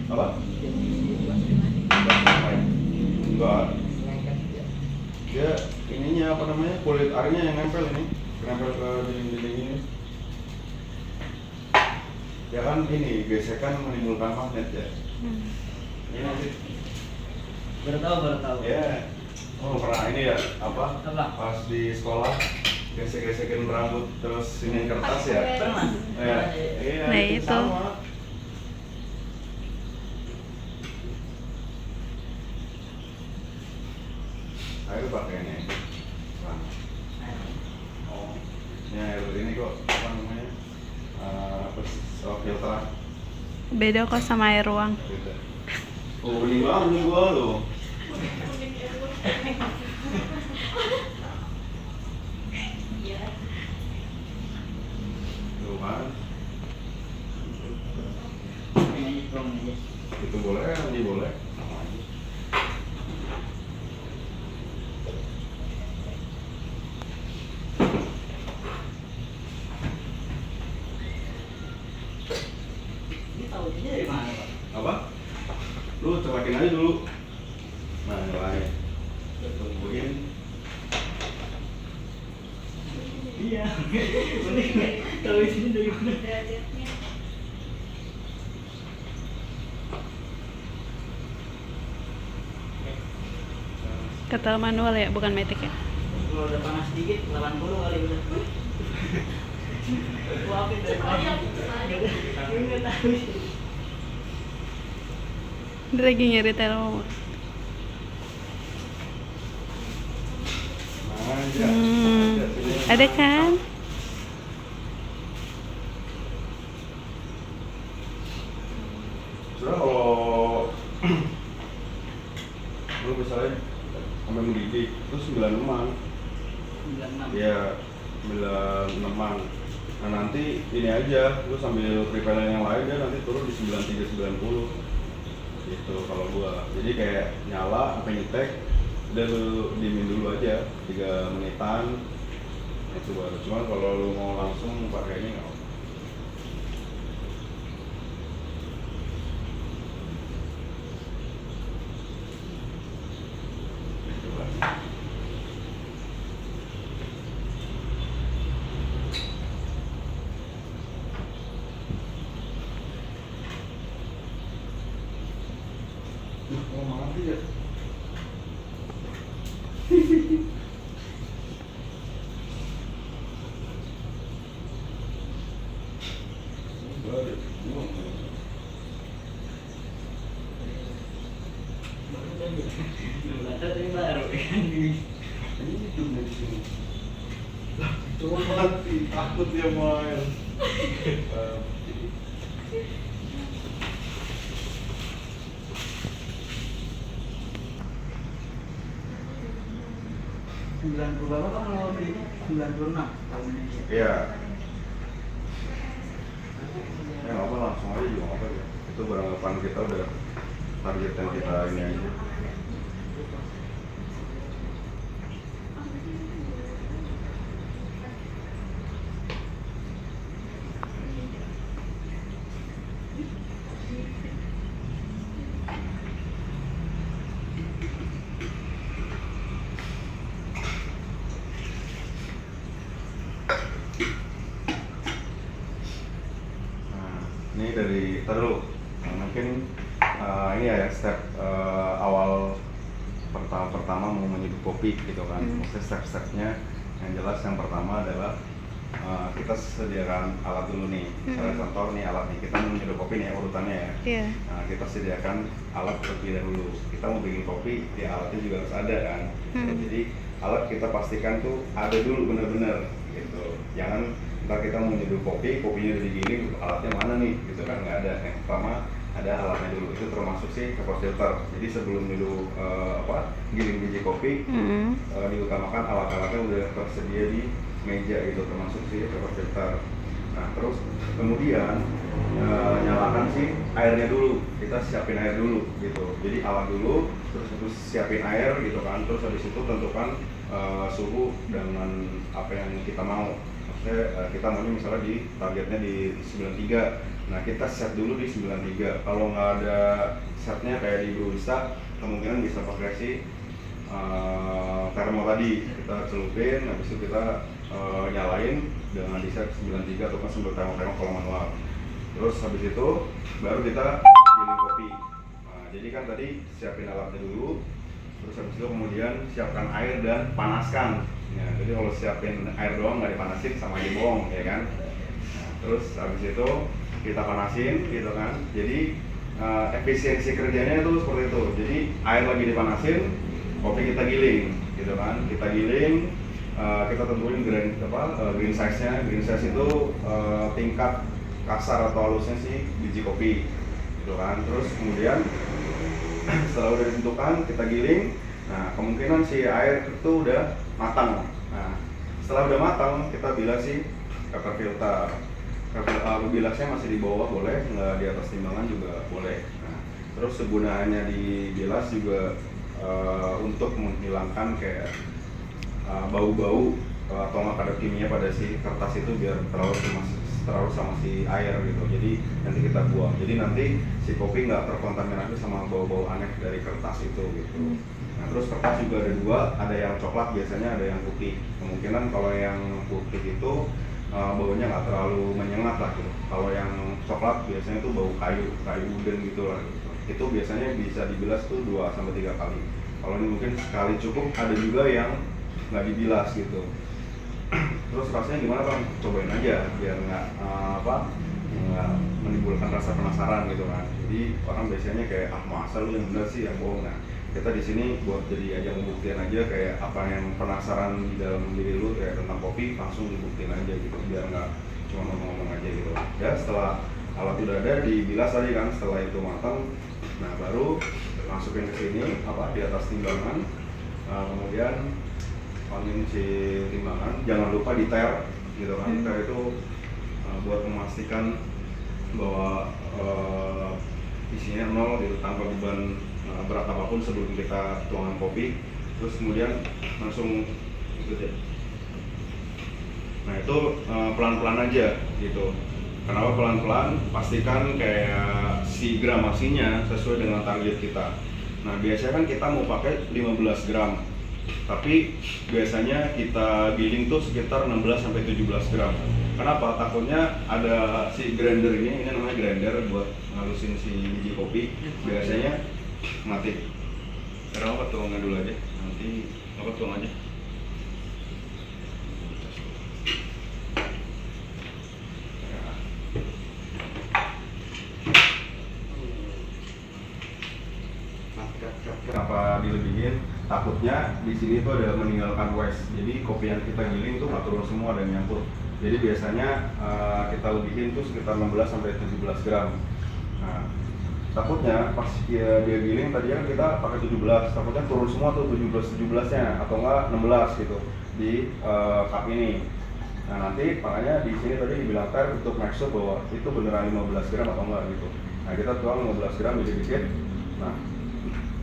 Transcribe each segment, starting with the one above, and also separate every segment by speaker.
Speaker 1: Apa? Enggak. Dia ininya apa namanya, kulit airnya yang nempel ini, nempel ke dinding-dinding ini. Ya kan ini gesekan menimbulkan magnet ya. Ini nanti.
Speaker 2: Baru tahu.
Speaker 1: Ya. Oh pernah ini ya apa? Pas di sekolah gesek-gesekin rambut terus ini kertas ya.
Speaker 2: Pernah.
Speaker 1: Ya. Iya.
Speaker 3: Nah, itu.
Speaker 1: Sama. Air pakai ini. Oh. Ya air ini kok apa namanya? Filter.
Speaker 3: Beda kok sama air ruang.
Speaker 1: Beda. Oh bening banget gua loh. Tuh kan. Itu boleh, ini boleh. Sama aja.
Speaker 2: Ini tahu dia dari mana, Pak?
Speaker 1: Apa? Lu cobain aja dulu. Nah, nilai. Tungguin.
Speaker 2: Iya. Bener. Tahu sini dari mana?
Speaker 3: Ketel manual ya, bukan matic ya.
Speaker 2: Kalau udah panas sedikit, 80 kali udah. Wah, dari mana? Enggak tahu.
Speaker 3: Dia lagi nyari termo.
Speaker 1: Aja.
Speaker 3: Ada kan?
Speaker 1: Soalnya kalau lu misalnya sampai mendidih itu 9 lemang.
Speaker 2: 96.
Speaker 1: Iya, 9 lemang. Nah nanti ini aja, lu sambil prepare yang lain dia nanti turun di 93-90 gitu kalau gua. Jadi kayak nyala sampai nyetek, udah lu diemin dulu aja 3 menitan. Itu baru. Cuman kalau lu mau langsung pakai ini nggak apa. Coba. Oh, mati ya.
Speaker 2: Ini baru kan ini.
Speaker 1: Coba mati, takut dia main.
Speaker 2: 90 berapa kan kalau beli 96 tahun ini.
Speaker 1: Iya. Ya nggak apa, langsung aja juga nggak apa ya. Itu beranggapan kita udah target yang kita ini aja. Ini dari terlalu mungkin ini ya step awal pertama mau menyeduh kopi gitu kan. Maksudnya step-stepnya yang jelas yang pertama adalah kita sediakan alat dulu nih. Misalnya contoh nih alat nih, kita mau menyeduh kopi nih urutannya ya.
Speaker 3: Iya.
Speaker 1: Nah, kita sediakan alat terlebih dahulu. Kita mau bikin kopi, ya alatnya juga harus ada kan. Jadi alat kita pastikan tuh ada dulu bener-bener gitu. Jangan ntar kita mau nyeduh kopi, kopinya udah digiling, alatnya mana nih gitu kan, nggak ada. Yang pertama ada alatnya dulu, itu termasuk sih cover filter. Jadi sebelum nyeduh giling biji kopi, diutamakan alat-alatnya udah tersedia di meja gitu, termasuk sih cover filter. Nah terus kemudian nyalakan sih airnya dulu, kita siapin air dulu gitu. Jadi alat dulu, terus siapin air gitu kan, terus habis itu tentukan suhu dengan apa yang kita mau. Maksudnya kita maunya misalnya di targetnya di 93. Nah kita set dulu di 93. Kalau nggak ada setnya kayak di Brewista, kemungkinan bisa pakai si termo tadi. Kita celupin, habis itu kita nyalain dengan di set 93 atau kan sambil termo kalau manual. Terus habis itu baru kita giling kopi. Nah, jadi kan tadi siapin alatnya dulu, terus habis itu kemudian siapkan air dan panaskan. Ya, jadi kalau siapin air doang nggak dipanasin sama aja bohong, ya kan? Nah, terus habis itu kita panasin, gitu kan? Jadi efisiensi kerjanya itu seperti itu. Jadi air lagi dipanasin, kopi kita giling, gitu kan? Kita giling, kita tentuin green size-nya. Green size itu tingkat kasar atau halusnya si biji kopi, gitu kan? Terus kemudian setelah udah ditentukan kita giling. Nah kemungkinan si air itu udah matang. Nah setelah udah matang kita bilas si paper filter. Bilasnya masih di bawah boleh, nggak di atas timbangan juga boleh. Nah, terus kegunaannya dibilas juga untuk menghilangkan kayak bau-bau atau nggak kadar kimia pada si kertas itu biar terlalu sama si air gitu. Jadi nanti kita buang. Jadi nanti si kopi nggak terkontaminasi sama bau-bau aneh dari kertas itu gitu. Nah terus kertas juga ada dua, ada yang coklat biasanya, ada yang putih. Kemungkinan kalau yang putih itu baunya nggak terlalu menyengat lah gitu. Kalau yang coklat biasanya itu bau kayu wooden gitu lah gitu. Itu biasanya bisa dibilas tuh 2-3 kali. Kalau ini mungkin sekali cukup, ada juga yang nggak dibilas gitu. Terus rasanya gimana Bang? Cobain aja biar nggak nggak menimbulkan rasa penasaran gitu kan. Jadi orang biasanya kayak masa lu yang bener sih, yang bohong. Nah kita di sini buat jadi ajang pembuktian aja, kayak apa yang penasaran di dalam diri lu kayak tentang kopi langsung dibuktiin aja gitu, biar nggak cuma ngomong-ngomong aja gitu. Ya setelah alat udah ada dibilas tadi kan, setelah itu matang, nah baru masukin ke sini di atas timbangan. Kemudian pangin si timbangan, jangan lupa diter gitu kan. Diter itu buat memastikan bahwa isinya nol gitu, tanpa beban berat apapun sebelum kita tuangkan kopi. Terus kemudian langsung ikut ya. Nah itu pelan-pelan aja gitu. Kenapa pelan-pelan? Pastikan kayak si gramasinya sesuai dengan target kita. Nah biasanya kan kita mau pakai 15 gram, tapi biasanya kita giling tuh sekitar 16-17 gram. Kenapa? Takutnya ada si grinder ini namanya grinder buat ngalusin si biji kopi, biasanya mati. Sekarang apa tuangnya dulu aja, nanti apa tuang aja. Kenapa dilebihin? Takutnya di sini tuh ada meninggalkan waste. Jadi kopi yang kita giling tuh nggak turun semua dan nyampur. Jadi biasanya kita lebihin tuh sekitar 16-17 gram. Nah, takutnya pas dia giling tadi kan kita pakai 17, takutnya turun semua tuh 17-17-nya atau enggak 16 gitu di cup ini. Nah nanti makanya di sini tadi dibilang untuk make sure bahwa itu beneran 15 gram atau enggak gitu. Nah kita tuang 15 gram dikit-dikit. Nah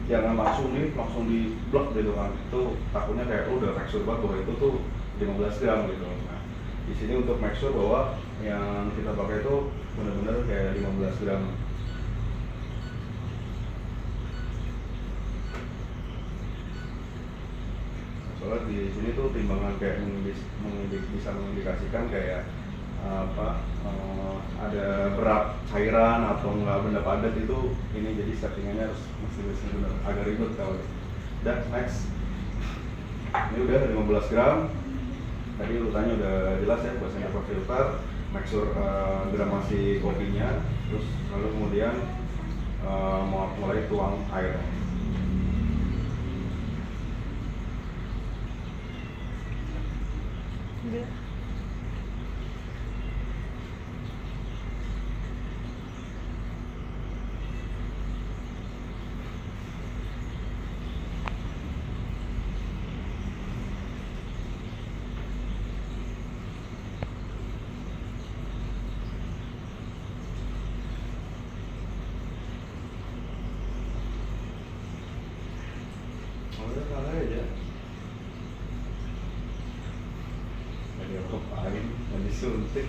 Speaker 1: jangan langsung di blok gitu kan, itu takutnya kayak udah make sure banget bahwa itu tuh 15 gram gitu. Nah di sini untuk make sure bahwa yang kita pakai itu benar-benar kayak 15 gram. Soalnya di sini tuh timbangan kayak bisa mengindikasikan kayak ada berat cairan atau enggak benda padat itu, ini jadi settingannya harus mesti benar, agak ribet kalau. Dan next, ini udah 15 gram. Tadi urutannya udah jelas ya, bahasanya paper filter, make sure gramasi kopinya, terus lalu kemudian mulai tuang air. Udah kalah aja. Ada kopain, ada disuntik.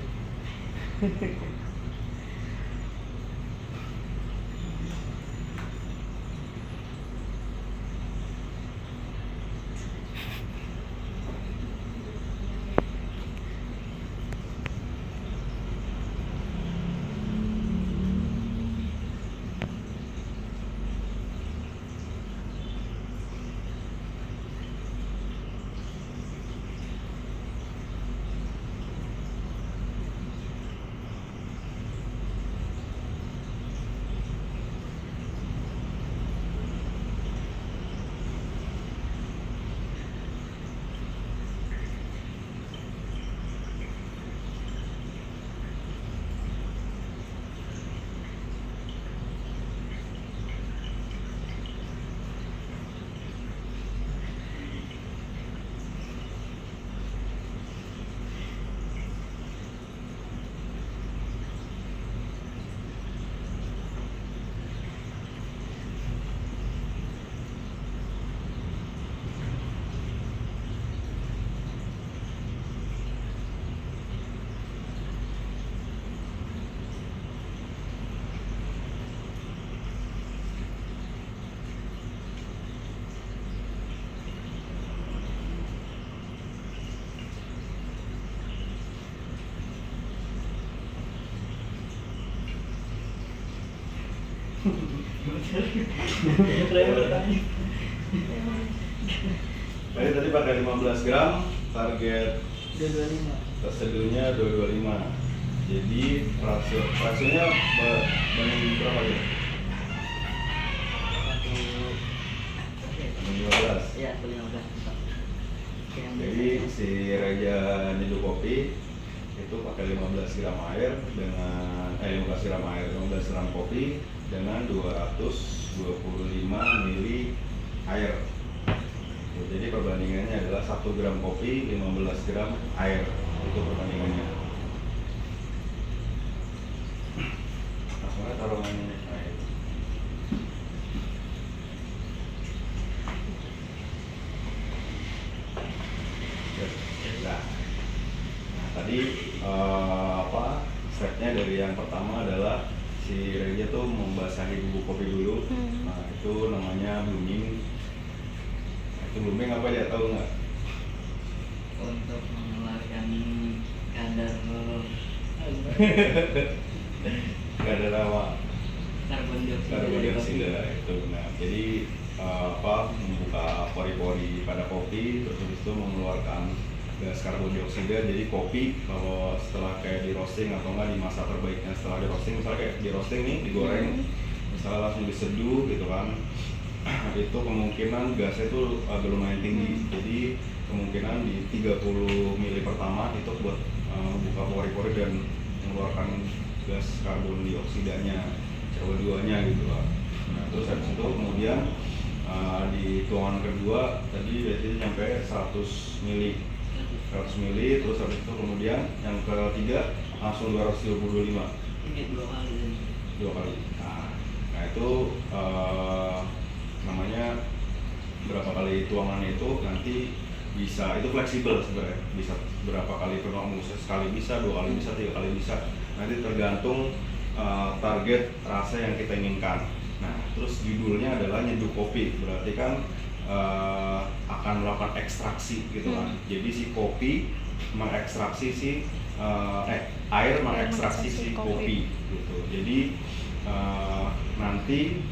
Speaker 2: Saya bertanya.
Speaker 1: Tadi pakai 15 gram, target
Speaker 2: 225.
Speaker 1: terseduhnya 225. Jadi rasionya banding berapa ya? 15.
Speaker 2: Ya, 15.
Speaker 1: Jadi si Reja nyeduh kopi itu pakai 15 gram air dengan 15 gram air, 15 gram kopi dengan 225 mili air. Jadi perbandingannya adalah 1 gram kopi 15 gram air, itu perbandingannya. Langsung aja taruh ini air. Nah, tadi stepnya dari yang pertama adalah si Reja tuh membasahi bubuk kopi dulu. Nah, itu namanya blooming. Nah, itu blooming apa dia tahu nggak?
Speaker 2: Untuk mengeluarkan kadar
Speaker 1: Kadar apa?
Speaker 2: karbon
Speaker 1: Karbon
Speaker 2: dioksida
Speaker 1: dioksida itu. Nah, jadi membuka pori-pori pada kopi, terus habis itu mengeluarkan gas karbon dioksida. Jadi kopi kalau setelah kayak di roasting atau enggak di masa terbaiknya setelah di roasting, misalnya kayak di roasting nih, digoreng, misalnya langsung diseduh gitu kan, itu kemungkinan gasnya itu agak lumayan tinggi. Jadi kemungkinan di 30 mili pertama itu buat membuka pori-pori dan mengeluarkan gas karbon dioksidanya, CO2-nya gitu lah. Nah, terus habis itu kemudian di tuangan kedua tadi biasanya nyampe 100 mili, terus habis itu kemudian yang ketiga langsung 225.
Speaker 2: Ini 2 kali.
Speaker 1: 2 kali. Nah itu namanya berapa kali tuangannya itu nanti bisa, itu fleksibel sebenarnya, bisa berapa kali tuangan, sekali bisa, 2 kali bisa, 3 kali bisa, nanti tergantung target rasa yang kita inginkan. Nah, terus judulnya adalah nyeduh kopi, berarti kan akan melakukan ekstraksi gitu kan. Jadi si kopi mengekstraksi air mengekstraksi si kopi gitu. Jadi nanti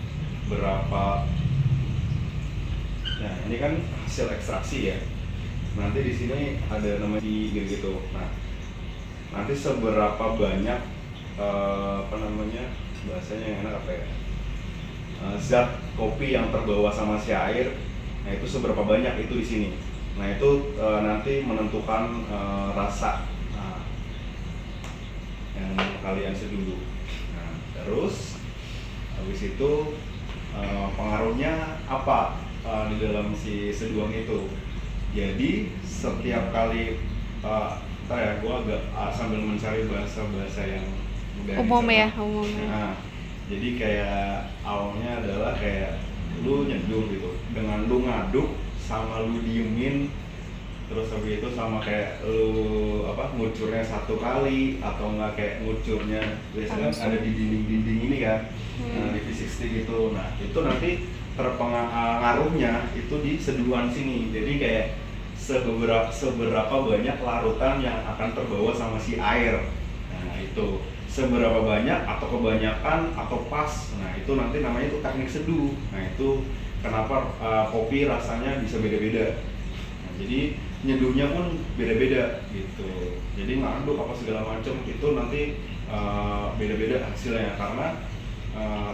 Speaker 1: berapa, nah ini kan hasil ekstraksi ya. Nanti di sini ada namanya gitu. Nah, nanti seberapa banyak bahasanya yang enak apa ya? Zat kopi yang terbawa sama si air, nah itu seberapa banyak itu di sini. Nah itu nanti menentukan rasa yang kalian seduh. Nah terus habis itu pengaruhnya apa di dalam si seduhan itu. Jadi setiap kali ntar ya, gue agak sambil mencari bahasa yang
Speaker 3: Umum ya, umumnya.
Speaker 1: Nah, jadi kayak awalnya adalah kayak lu nyeduh gitu, dengan lu ngaduk sama lu diemin, terus habis itu sama kayak lu ngucurnya 1 kali atau enggak kayak ngucurnya biasanya kan ada di dinding-dinding ini kan, di V60 gitu. Nah itu nanti terpengaruhnya itu di seduhan sini. Jadi kayak seberapa banyak larutan yang akan terbawa sama si air. Nah itu seberapa banyak atau kebanyakan atau pas. Nah itu nanti namanya itu teknik seduh. Nah itu kenapa kopi rasanya bisa beda-beda. Nah, jadi nyeduhnya pun beda-beda gitu. Jadi ngaduk apa segala macam itu nanti beda-beda hasilnya, karena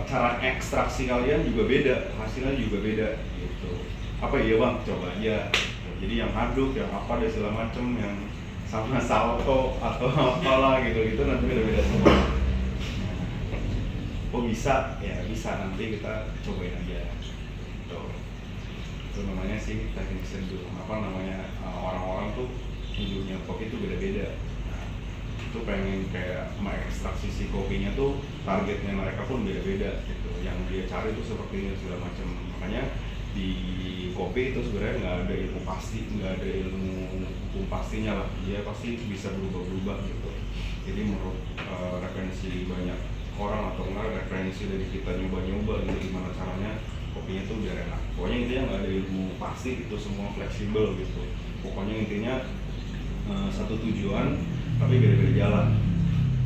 Speaker 1: cara ekstraksi kalian juga beda, hasilnya juga beda gitu. Apa iya bang? Coba aja. Jadi yang ngaduk, yang apa dan segala macam, yang sama salto atau apalah gitu nanti beda-beda semua. Kok bisa? Ya bisa, nanti kita cobain aja. Itu namanya sih teknik seduh. Orang-orang tuh seduhnya kopi itu beda-beda. Nah, itu pengen kayak mengekstraksi si kopinya tuh, targetnya mereka pun beda-beda gitu. Yang dia cari tuh seperti ini segala macam. Makanya di kopi itu sebenarnya nggak ada ilmu pasti, nggak ada ilmu hukum pastinya lah. Dia pasti bisa berubah-ubah gitu. Jadi menurut referensi banyak orang atau enggak referensi dari kita nyoba-nyoba gitu, gimana caranya kopinya tuh biar enak. Pokoknya intinya nggak ada ilmu pasti, itu semua fleksibel gitu. Pokoknya intinya satu tujuan tapi beda-beda jalan.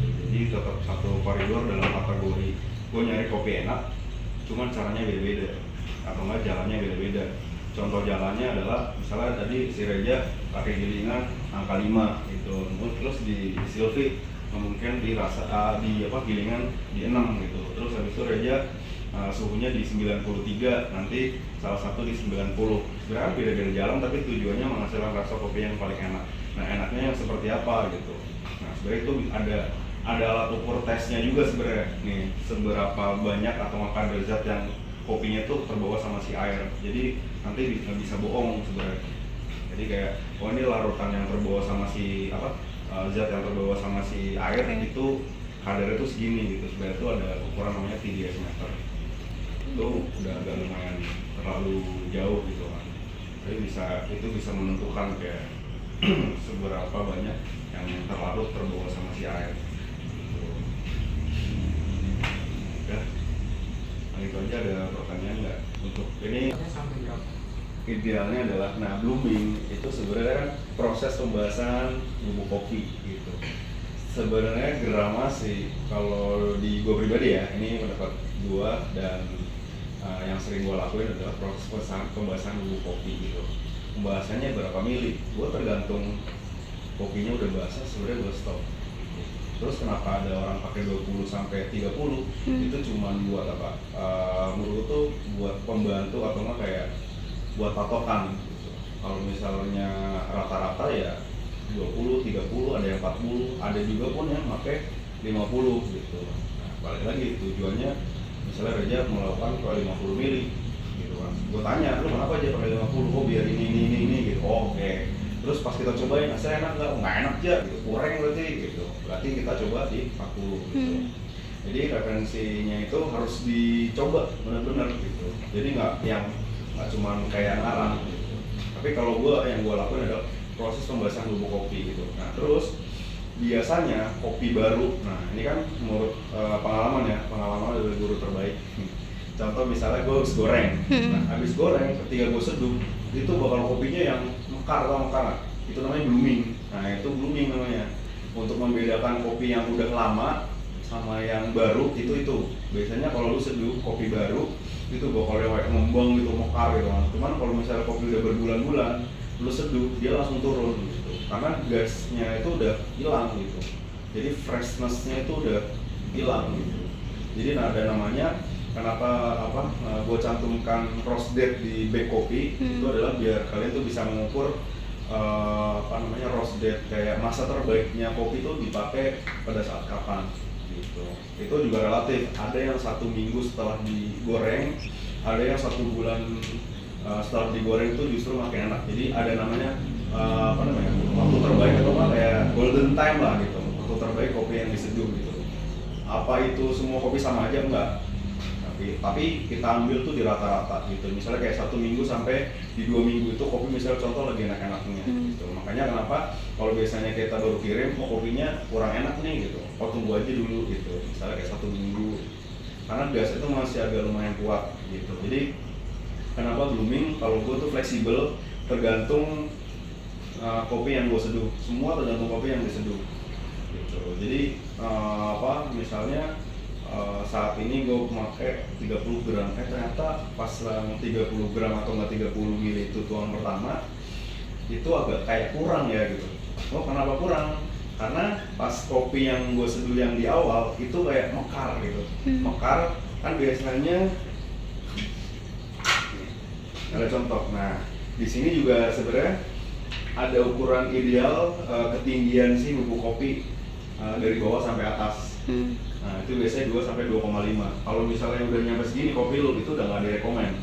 Speaker 1: Jadi tetap satu koridor dalam kategori gue nyari kopi enak, cuman caranya beda-beda atau enggak jalannya beda-beda. Contoh jalannya adalah misalnya tadi si Reja pakai gilingan angka 5 gitu, terus di Silvi mungkin di gilingan di 6 gitu, terus habis itu Reja suhunya di 93, nanti salah satu di 90. Sebenarnya beda-beda jalan tapi tujuannya menghasilkan rasa kopi yang paling enak. Nah enaknya yang seperti apa gitu. Nah sebenarnya itu ada alat ukur tesnya juga sebenarnya nih, seberapa banyak atau kadar zat yang kopinya itu terbawa sama si air. Jadi nanti nggak bisa bohong sebenarnya. Jadi kayak ini larutan yang terbawa sama si zat yang terbawa sama si air itu kadarnya itu segini gitu. Sebenarnya itu ada ukuran namanya TDS meter. Itu udah agak lumayan terlalu jauh gitu kan. Jadi itu bisa menentukan kayak seberapa banyak yang terlarut terbawa sama si air. Ya, nah itu aja. Ada pertanyaan nggak untuk ini? Idealnya adalah, blooming itu sebenarnya kan proses pembahasan bubuk kopi gitu. Sebenarnya gramasi kalau di gue pribadi ya, ini pendapat gue dan yang sering gue lakuin adalah proses pembahasan bubuk kopi gitu. Pembahasannya berapa mili, gue tergantung kopinya udah basah sebenarnya gue stop. Terus kenapa ada orang pakai 20 sampai 30? Itu cuma buat apa? Menurut tuh buat pembantu atau enggak kayak buat patokan gitu. Kalau misalnya rata-rata ya 20, 30, ada yang 40, ada juga pun yang pakai 50 gitu. Nah, balik lagi tujuannya misalnya Reja melakukan ke 50 mili gitu kan. Gue tanya, lu kenapa aja pakai 50? Oh biar ini gitu. Oh, oke. Terus pas kita cobain, hasilnya enak nggak? Nggak enak aja, gitu. Kurang berarti gitu. Berarti kita coba di 40 gitu. Jadi referensinya itu harus dicoba benar-benar gitu. Jadi nggak cuma kayak ngarang gitu. Tapi kalau yang gue lakuin adalah proses pembahasan bubuk kopi gitu. Nah terus biasanya kopi baru, nah ini kan menurut pengalaman dari guru terbaik. Contoh misalnya gue habis goreng, nah habis goreng ketika gue seduh itu bakal kopinya yang mekar atau mekaran, itu namanya blooming. Nah itu blooming namanya. Untuk membedakan kopi yang udah lama sama yang baru itu biasanya kalau lu seduh kopi baru itu bakalnya kayak ngembang gitu, mekar gitu. Cuman kalau misalnya kopi udah berbulan-bulan lu seduh dia langsung turun gitu, karena gasnya itu udah hilang gitu. Jadi freshnessnya itu udah hilang gitu. Jadi ada namanya, kenapa gue cantumkan roast date di bag kopi itu adalah biar kalian tuh bisa mengukur roast date kayak masa terbaiknya kopi itu dipakai pada saat kapan gitu. Itu juga relatif, ada yang 1 minggu setelah digoreng, ada yang 1 bulan setelah digoreng itu justru makin enak. Jadi ada namanya waktu terbaik atau kayak golden time lah gitu, waktu terbaik kopi yang diseduh gitu. Apa itu semua kopi sama aja? Enggak, tapi kita ambil tuh di rata-rata gitu. Misalnya kayak 1 minggu sampai di 2 minggu itu kopi misalnya contoh lagi enak-enaknya gitu. Makanya kenapa kalau biasanya kita baru kirim kopinya kurang enak nih gitu, tunggu aja dulu gitu, misalnya kayak 1 minggu, karena gas itu masih agak lumayan kuat gitu. Jadi kenapa blooming? Kalau gue tuh fleksibel, tergantung kopi yang gue seduh, semua tergantung kopi yang diseduh gitu. Jadi misalnya saat ini gue pakai 30 gram, ternyata pas 30 gram atau nggak 30 mili itu tuang pertama itu agak kayak kurang ya gitu. Oh kenapa kurang? Karena pas kopi yang gue seduh yang di awal itu kayak mekar gitu. Mekar kan biasanya ada contoh. Nah di sini juga sebenarnya ada ukuran ideal ketinggian si bubuk kopi dari bawah sampai atas. Nah itu biasanya 2 sampai 2,5. Kalau misalnya udah nyampe segini kopi lu itu udah nggak direkomend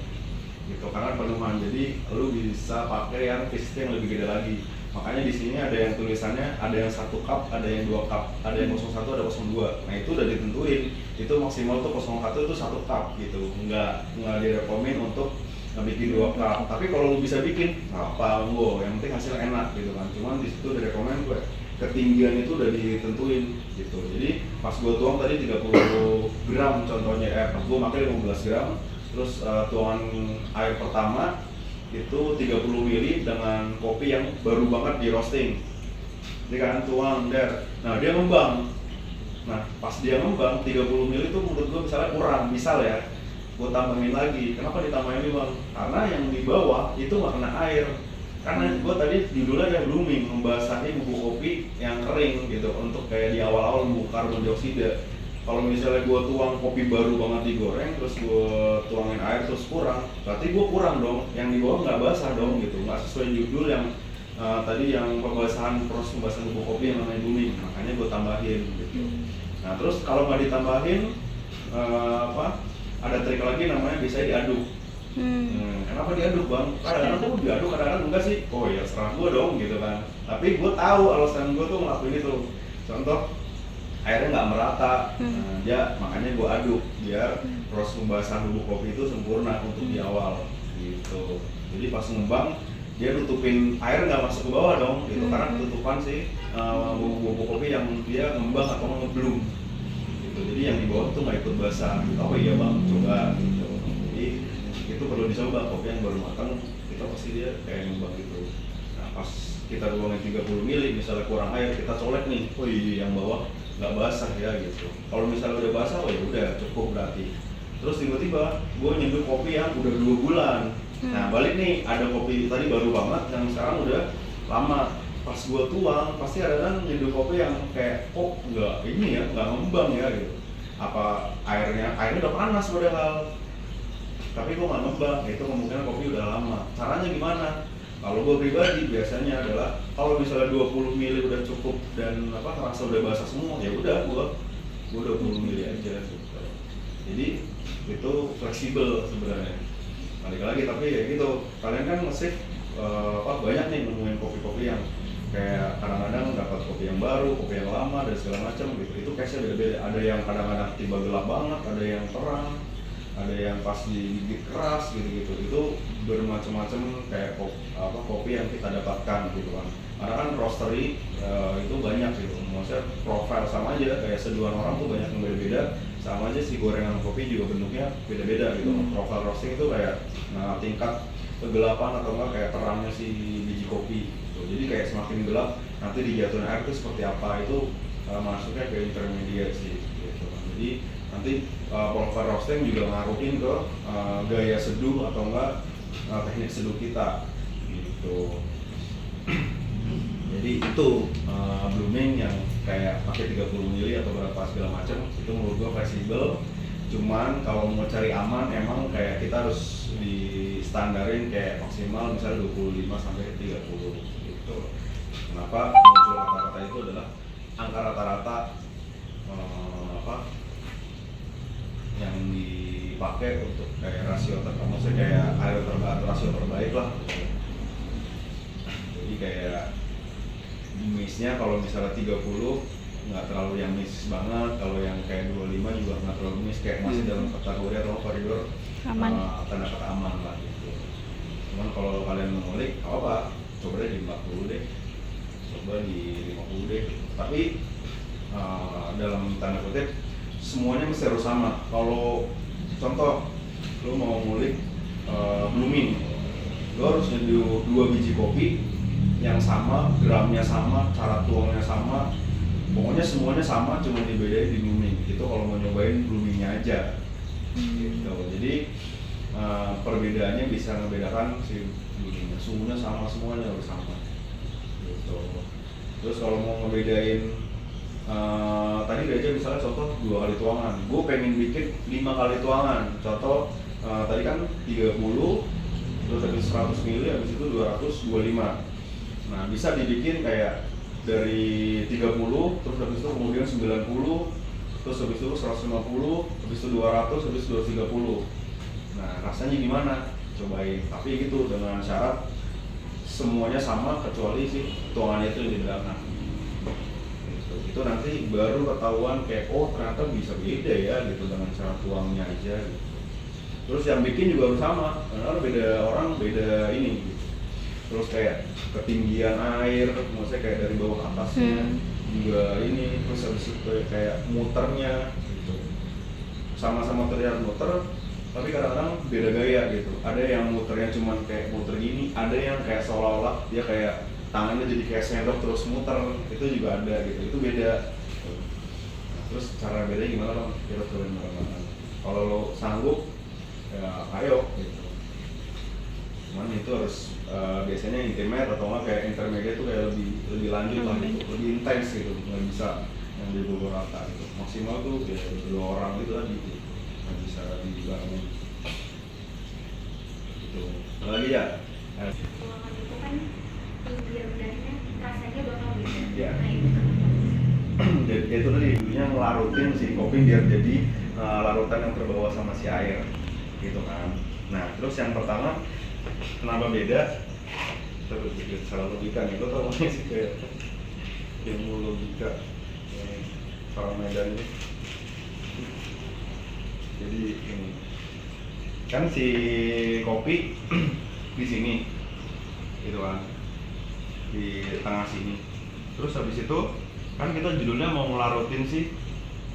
Speaker 1: gitu, karena penuhan. Jadi lu bisa pakai yang visitnya yang lebih gede lagi. Makanya di sini ada yang tulisannya, ada yang 1 cup, ada yang 2 cup, ada yang 01, ada 02. Nah itu udah ditentuin, itu maksimal tuh 01 itu 1 cup gitu. Nggak direkomend untuk bikin 2 cup. Tapi kalau lu bisa bikin, apa yang penting hasil enak gitu kan. Cuman di situ udah rekomend gue ketinggian itu udah ditentuin gitu. Jadi pas gue tuang tadi 30 gram contohnya, pas gue pakai 15 gram, terus tuangan air pertama itu 30 ml dengan kopi yang baru banget di roasting. Jadi kan tuang nah dia ngembang Nah pas dia ngembang 30 ml itu menurut gue misalnya kurang, misal ya gue tambahin lagi. Kenapa ditambahin nih bang? Karena yang di bawah itu nggak kena air. Karena gue tadi judulnya ada blooming, membasahi bubuk kopi yang kering gitu, untuk kayak di awal-awal bubuk karbon dioksida. Kalau misalnya gue tuang kopi baru banget digoreng, terus gue tuangin air terus kurang, berarti gue kurang dong, yang di bawah nggak basah dong gitu, nggak sesuai judul yang tadi yang proses pembasahan bubuk kopi yang namanya blooming, makanya gue tambahin gitu. Nah terus kalau nggak ditambahin, ada trik lagi namanya biasanya diaduk. Kenapa diaduk bang? Kadang-kadang gue diaduk, kadang-kadang enggak sih. Oh ya serah gue dong gitu kan. Tapi gue tahu alasan gue tuh ngelakuin itu. Contoh, airnya nggak merata, makanya gue aduk biar proses pembasahan bubuk kopi itu sempurna untuk di awal gitu. Jadi pas ngembang dia tutupin air, nggak masuk ke bawah dong gitu, karena ketutupan sih bubuk kopi yang dia ngembang atau ngebloom gitu. Jadi yang di bawah tuh nggak ikut basah. Oh iya bang, coba gitu. Jadi itu perlu dicoba, kopi yang baru matang kita pasti dia kayak ngembang gitu. Nah pas kita tuangin 30 ml misalnya kurang air, kita colek nih, oh iya yang bawah nggak basah ya gitu. Kalau misalnya udah basah, oh ya udah cukup berarti. Terus tiba-tiba gue nyeduh kopi yang udah 2 bulan. Nah balik nih, ada kopi tadi baru banget yang sekarang udah lama. Pas gue tuang, pasti ada kan nyeduh kopi yang kayak kok nggak ini ya, nggak ngembang ya gitu. Apa airnya udah panas padahal, tapi kok nggak ngembang, itu kemungkinan kopi udah lama. Caranya gimana? Kalau gue pribadi biasanya adalah kalau misalnya 20 ml udah cukup dan terasa udah basah semua, ya udah gue 20 ml aja gitu. Jadi itu fleksibel sebenarnya. Balik lagi, tapi ya gitu, kalian kan nge-save banyak nih nemuin kopi-kopi yang kayak kadang-kadang dapat kopi yang baru, kopi yang lama dan segala macam gitu. Itu case-nya beda-beda. Ada yang kadang-kadang tiba gelap banget, ada yang terang, ada yang pas digigit keras gitu-gitu. Itu bermacam-macam kayak kopi yang kita dapatkan gitu kan. Karena kan roastery itu banyak gitu. Maksudnya profile sama aja, kayak seduhan orang tuh banyak yang beda-beda. Sama aja si gorengan kopi juga bentuknya beda-beda gitu. Profile roasting itu kayak tingkat kegelapan atau enggak kayak terangnya si biji kopi gitu. Jadi kayak semakin gelap nanti dijatuhin air itu seperti apa, itu masuknya ke intermediate sih gitu. Jadi nanti profile roasting juga ngaruhin ke gaya seduh atau enggak teknik seduh kita gitu. Jadi itu blooming yang kayak pakai 30 ml atau berapa segala macam, itu menurut gua fleksibel. Cuman kalau mau cari aman emang kayak kita harus di standarin kayak maksimal misalnya 25 sampai 30 gitu. Kenapa muncul kata-kata itu adalah angka rata-rata yang dipakai untuk kayak rasio maksudnya kayak air rasio terbaik lah. Jadi kayak miss-nya kalau misalnya 30 nggak terlalu yang miss banget, kalau yang kayak 25 juga nggak terlalu miss, kayak masih dalam kategori atau koridor
Speaker 3: Aman.
Speaker 1: tanda kata aman lah gitu. Cuman kalau kalian mau ngulik, apa? Coba deh di 40 deh, coba di 50 deh. Tapi dalam tanda kutip semuanya mesti harus sama. Kalau contoh lo mau ngulik blooming, lo harus nyeduh 2 biji kopi yang sama, gramnya sama, cara tuangnya sama, pokoknya semuanya sama, cuma dibedain di blooming. Itu kalau mau nyobain bloomingnya aja gitu. Jadi perbedaannya bisa ngebedakan si bloomingnya, suhunya sama, semuanya harus sama gitu. Terus kalau mau ngebedain tadi udah aja misalnya contoh 2 kali tuangan, gue pengen bikin 5 kali tuangan. Contoh tadi kan 30, terus habis 100 ml, habis itu 225. Nah bisa dibikin kayak dari 30, terus habis itu kemudian 90, terus habis itu 150, habis itu 200, habis itu 230. Nah rasanya gimana? Cobain, tapi gitu dengan syarat semuanya sama kecuali sih tuangannya itu yang di belakang. Itu nanti baru ketahuan kayak oh ternyata bisa beda ya gitu dengan cara tuangnya aja gitu. Terus yang bikin juga harus sama, karena beda orang beda ini gitu. Terus kayak ketinggian air, maksudnya kayak dari bawah ke atasnya juga ini, terus habis itu kayak muternya gitu. Sama-sama terlihat muter, tapi kadang-kadang beda gaya gitu. Ada yang muternya cuma kayak muter gini, ada yang kayak seolah-olah dia kayak tangannya jadi kayak sendok terus muter, itu juga ada gitu. Itu beda. terus cara bedanya gimana Bang? Kita cobain bareng-bareng. Kalau lo sanggup ya ayo gitu. Cuman itu harus biasanya intimate atau nggak kayak intermediate tuh kayak lebih lanjut lah gitu, lebih intens gitu, nggak bisa yang di pukul rata gitu. Maksimal tuh ya 2 orang gitu tadi gitu, nggak bisa dibarengin gitu. Ada lagi ya?
Speaker 4: Tuangan itu kan biar udahnya rasanya bakal beda.
Speaker 1: Iya.
Speaker 4: Nah itu kenapa?
Speaker 1: Jadi itu tadi dulunya ngelarutin si kopi biar jadi larutan yang terbawa sama si air gitu kan. Nah terus yang pertama kenapa beda? Terus salah logika nih, lo tau gak sih kayak ilmu logika orang Medan ini. Jadi ini kan si kopi di sini gitu kan, di tengah sini. Terus habis itu kan kita judulnya mau ngelarutin si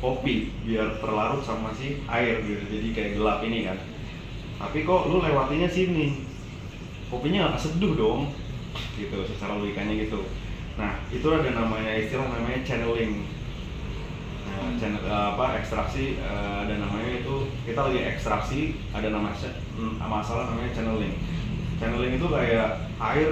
Speaker 1: kopi biar terlarut sama si air gitu, jadi kayak gelap ini kan. Tapi kok lu lewatinya sini, kopinya nggak keseduh dong gitu secara logikanya gitu. Nah itu ada namanya istilah namanya channeling. Nah, ekstraksi ada namanya itu, kita lagi ekstraksi, ada masalah namanya channeling. Channeling itu kayak air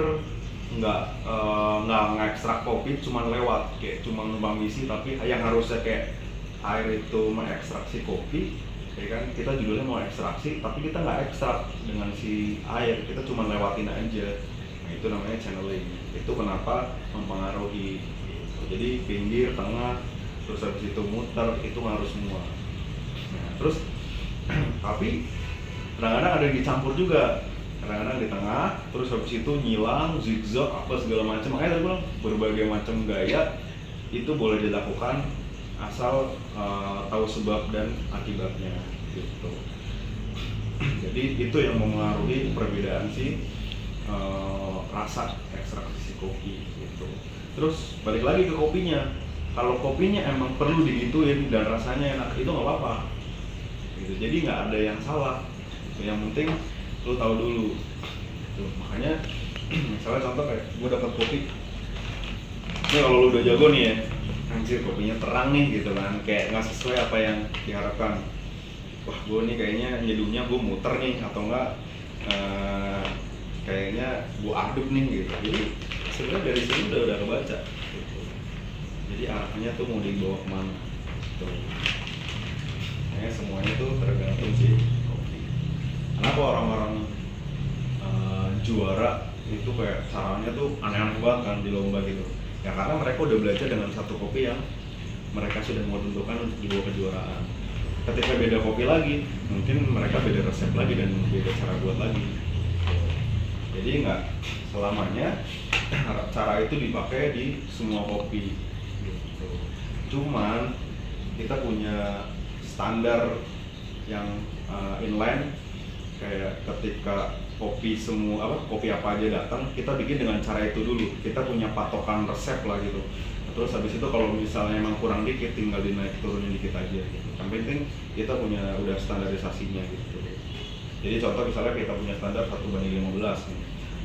Speaker 1: nggak ngekstrak kopi, cuman lewat kayak cuma numpang isi, tapi yang harusnya kayak air itu mengekstraksi kopi, ya kan kita judulnya mau ekstraksi, tapi kita nggak ekstrak dengan si air, kita cuma lewatin aja. Nah itu namanya channeling. Itu kenapa mempengaruhi gitu. Jadi pinggir, tengah, terus habis itu muter, itu ngaruh semua. Nah terus tapi kadang-kadang ada yang dicampur juga, kadang-kadang di tengah, terus habis itu nyilang, zigzag, apa segala macam. Makanya tadi bilang berbagai macam gaya itu boleh dilakukan asal tahu sebab dan akibatnya gitu. Jadi itu yang mempengaruhi perbedaan si rasa ekstraksi kopi gitu. Terus balik lagi ke kopinya, kalau kopinya emang perlu digituin dan rasanya enak, itu nggak apa-apa gitu. Jadi nggak ada yang salah, yang penting lu tahu dulu tuh. Makanya misalnya contoh kayak gue dapet kopi ini, kalau lu udah jago nih ya, anjir kopinya terang nih gitu kan, kayak nggak sesuai apa yang diharapkan. Wah gue nih kayaknya nyeduhnya gue muter nih, atau enggak kayaknya gue aduk nih gitu. Jadi sebenarnya dari sini udah kebaca gitu. Jadi arahnya tuh mau dibawa kemana tuh. Kayaknya semuanya tuh tergantung sih kopi. Kenapa orang-orang juara itu kayak caranya tuh aneh-aneh banget kan di lomba gitu. Ya karena mereka udah belajar dengan satu kopi yang mereka sudah mau tentukan untuk dibawa kejuaraan. Ketika beda kopi lagi, mungkin mereka beda resep lagi dan beda cara buat lagi. Jadi nggak selamanya cara itu dipakai di semua kopi gitu. Cuman kita punya standar yang inline, kayak ketika kopi kopi apa aja datang, kita bikin dengan cara itu dulu. Kita punya patokan resep lah gitu. Terus habis itu kalau misalnya emang kurang dikit, tinggal dinaik turunin dikit aja gitu. Yang penting kita punya udah standarisasinya gitu. Jadi contoh misalnya kita punya standar 1:15 nih.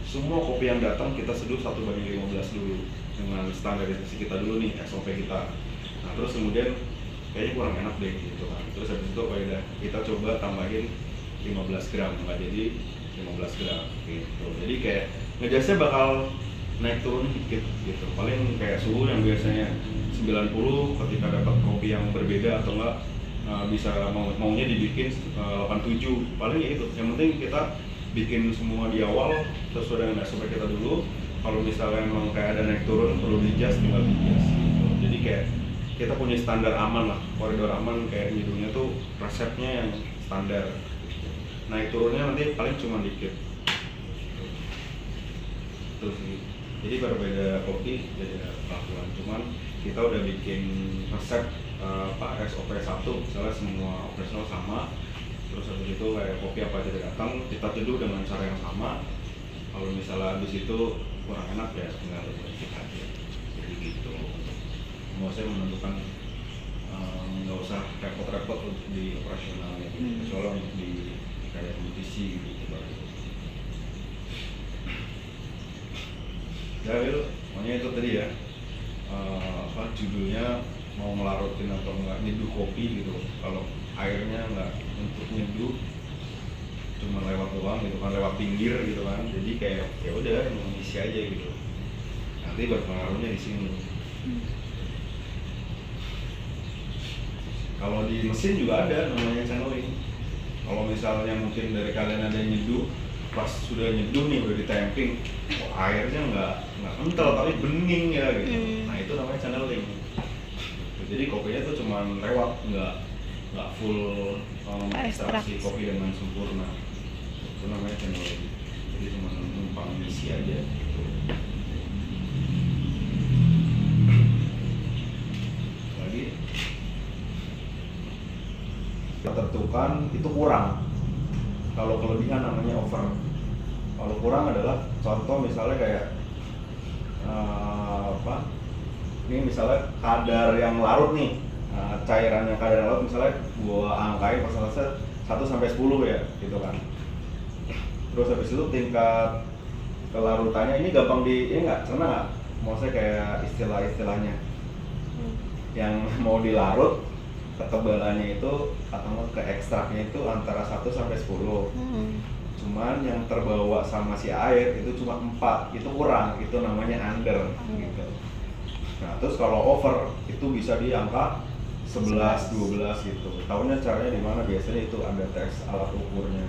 Speaker 1: Semua kopi yang datang kita seduh 1:15 dulu dengan standarisasi kita dulu nih, SOP kita. Nah terus kemudian kayaknya kurang enak deh gitu kan. Terus habis itu kita coba tambahin 15 gram, nggak jadi 15 gram gitu. Jadi kayak ngejasnya bakal naik turun dikit gitu. Paling kayak suhu yang biasanya 90, ketika dapat kopi yang berbeda atau enggak bisa maunya dibikin 87. Paling ya itu. Yang penting kita bikin semua di awal sesuai dengan SOP kita dulu. Kalau misalnya emang kayak ada naik turun perlu di-adjust, tinggal di-adjust gitu. Jadi kayak kita punya standar aman lah, koridor aman, kayak nyeduhnya tuh resepnya yang standar. Naik turunnya nanti paling cuma dikit. Terus jadi berbeda kopi jadi peraturan. Cuman kita udah bikin resep SOP 1, misalnya semua operasional sama. Terus habis itu kayak kopi apa aja datang, kita teduh dengan cara yang sama. Kalau misalnya habis itu kurang enak ya tinggal kita aja. Jadi gitu. Mau saya menentukan nggak usah repot-repot untuk di operasionalnya gitu. Kecuali untuk di kayak kompetisi gitu baru. Ya Wil, pokoknya itu tadi ya, judulnya mau ngelarutin atau nggak nyeduh kopi gitu, kalau airnya nggak untuk nyeduh cuma lewat doang gitu kan, lewat pinggir gitu kan, jadi kayak ya udah mengisi aja gitu, nanti berpengaruhnya di sini. Kalau di mesin juga ada namanya channeling. Kalau misalnya mungkin dari kalian ada yang nyeduh, pas sudah nyeduh nih udah ditemping, airnya nggak kental tapi bening ya gitu. Nah itu namanya channeling. Jadi kopinya tuh cuma lewat, nggak full ekstraksi kopi dengan sempurna. Itu namanya channeling. Jadi cuma numpang isi aja. Lagi tertentukan itu kurang. Kalau kelebihan namanya over. Kalau kurang adalah contoh misalnya kayak ini misalnya kadar yang larut nih, cairan yang kadar larut misalnya gua angkain persentasenya 1 sampai 10 ya gitu kan. Terus habis itu tingkat kelarutannya ini gampang ini nggak, karena nggak, maksudnya kayak istilah-istilahnya yang mau dilarut ketebalannya itu atau ke ekstraknya itu antara 1 sampai 10. Cuman yang terbawa sama si air itu cuma 4, itu kurang, itu namanya under gitu. Nah terus kalau over itu bisa di angka 11, 12 gitu. Tahunya caranya di mana? Biasanya itu ada tes alat ukurnya.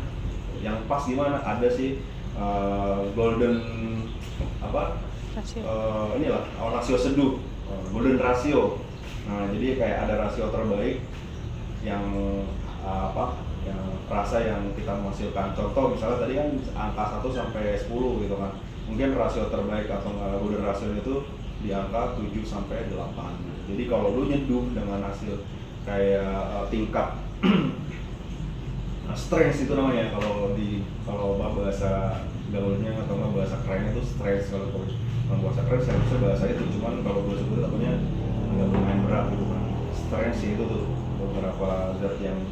Speaker 1: Yang pas gimana? Ada sih golden inilah rasio seduh, golden ratio. Nah jadi kayak ada rasio terbaik yang yang rasa yang kita menghasilkan. Contoh misalnya tadi kan angka 1 sampai 10 gitu kan. Mungkin rasio terbaik atau golden ratio itu di angka 7 sampai 8. Jadi kalau lu nyeduh dengan hasil kayak tingkat strength itu namanya, kalau bahasa gaulnya atau bahasa kerennya itu strength. Kalau bahasa keren saya bisa bahasa itu, cuman kalau gue sebut namanya agak lumayan berat gitu kan. Strength sih itu tuh beberapa zat yang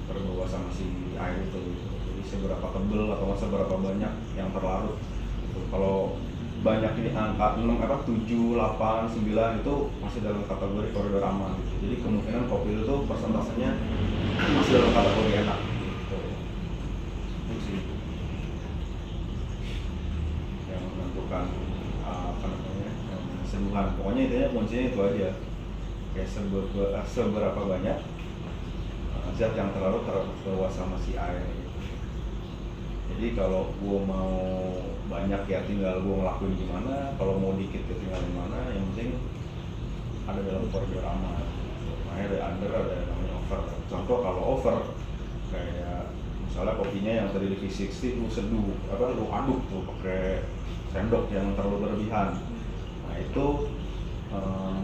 Speaker 1: terbawa sama si air itu gitu. Jadi seberapa tebel atau seberapa banyak yang terlarut gitu. Kalau banyak ini angka 7, 8, 9 itu masih dalam kategori koridor aman gitu. Jadi kemungkinan kopi itu persentasenya masih dalam kategori enak gitu. Itu sih yang menentukan seduhan. Pokoknya intinya kuncinya itu aja, kayak seberapa banyak zat yang terbawa sama si air gitu. Jadi kalau gue mau banyak ya tinggal gue ngelakuin gimana, kalau mau dikit ya tinggal gimana, yang penting ada dalam koridor aman. Makanya ada under, ada namanya over. Contoh kalau over kayak misalnya kopinya yang tadi di V60 lu seduh, lu aduk tuh pakai sendok yang terlalu berlebihan. Nah itu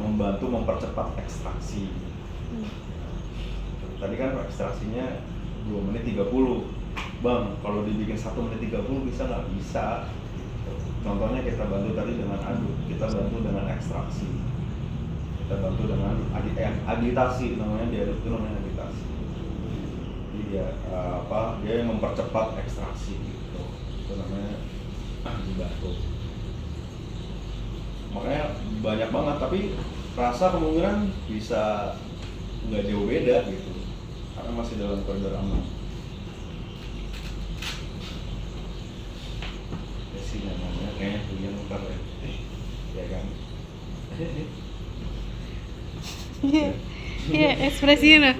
Speaker 1: membantu mempercepat ekstraksi. Tadi kan ekstraksinya 2 menit 30. Bang, kalau dibikin 1 menit 30 bisa nggak? Bisa. Contohnya kita bantu tadi dengan aduk, kita bantu dengan ekstraksi, kita bantu dengan agitasi, namanya diaduk itu namanya agitasi. Jadi dia yang mempercepat ekstraksi gitu, itu namanya dibantu. Makanya banyak banget, tapi rasa kemungkinan bisa nggak jauh beda gitu, karena masih dalam koridor aman. Sih namanya kayaknya punya ntar ya kan.
Speaker 3: Iya, ekspresinya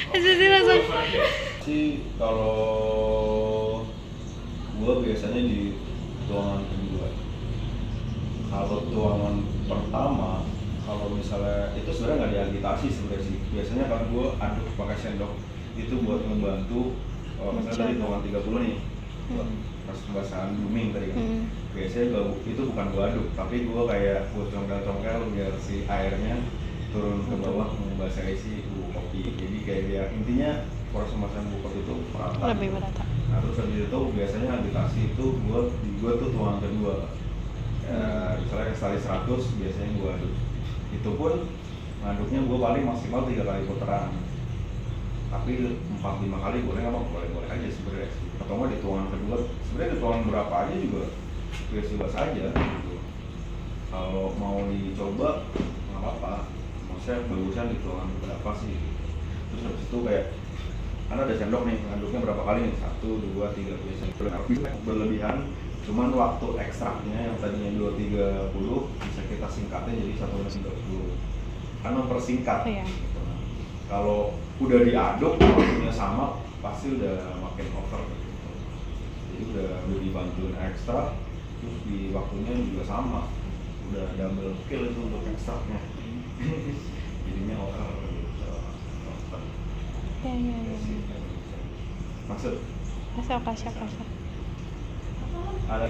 Speaker 3: ekspresi langsung.
Speaker 1: Sih kalau gua biasanya di tuangan kedua. Kalau tuangan pertama, kalau misalnya itu sebenarnya nggak diagitasi sebenarnya sih. Biasanya kalau gua aduk pakai sendok itu buat membantu. Misalnya tadi tuangan 30 nih, pas pembahasan booming tadi kan. Biasanya itu bukan gua aduk, tapi gua kayak gua congkel biar si airnya turun ke bawah membasahi si bubuk kopi. Jadi kayak dia intinya proses pembahasan bubuk kopi itu merata.
Speaker 3: Lebih merata.
Speaker 1: Nah terus habis itu biasanya agitasi itu gua tuh tuang kedua. Misalnya sekali 100 biasanya gua aduk. Itu pun ngaduknya gua paling maksimal 3 kali putaran. Tapi 4-5 kali boleh nggak, boleh aja sebenarnya. Atau nggak di tuangan kedua, sebenarnya di tuangan berapa aja juga biasa saja gitu. Kalau mau dicoba nggak apa-apa, maksudnya bagusan dituangkan berapa sih, terus habis itu kayak karena ada sendok nih, ngaduknya berapa kali nih, 1, 2, 3 biasanya berlebihan, cuman waktu ekstraknya yang tadinya 2-30 bisa kita singkatnya jadi 1-30 kan mempersingkat.
Speaker 3: Iya.
Speaker 1: Gitu. Kalau udah diaduk waktunya sama pasti udah makin over gitu. Jadi udah dibantuin ekstra, terus di waktunya juga sama, udah double kill itu untuk ekstraknya. Jadinya over gitu. Over.
Speaker 3: Ya.
Speaker 1: Maksud
Speaker 3: Kasih.
Speaker 1: ada